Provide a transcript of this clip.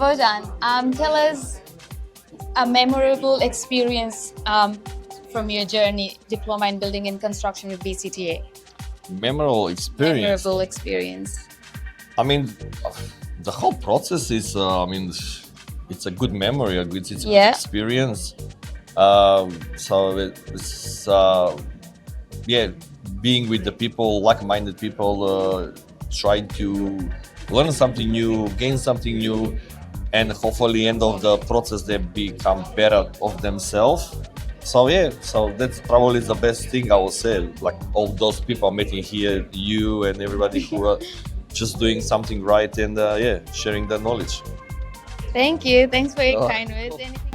Bojan, tell us a memorable experience from your journey, Diploma in Building and Construction with BCTA. Memorable experience. Memorable experience. I mean, the whole process is, it's a good memory, it's a good experience. So it's, being with the people, like-minded people, trying to learn something new, gain something new, and hopefully end of the process they become better of themselves. So that's probably the best thing I would say. Like all those people meeting here, you and everybody who are just doing something right and sharing their knowledge. Thank you. Thanks for your kind words. Anything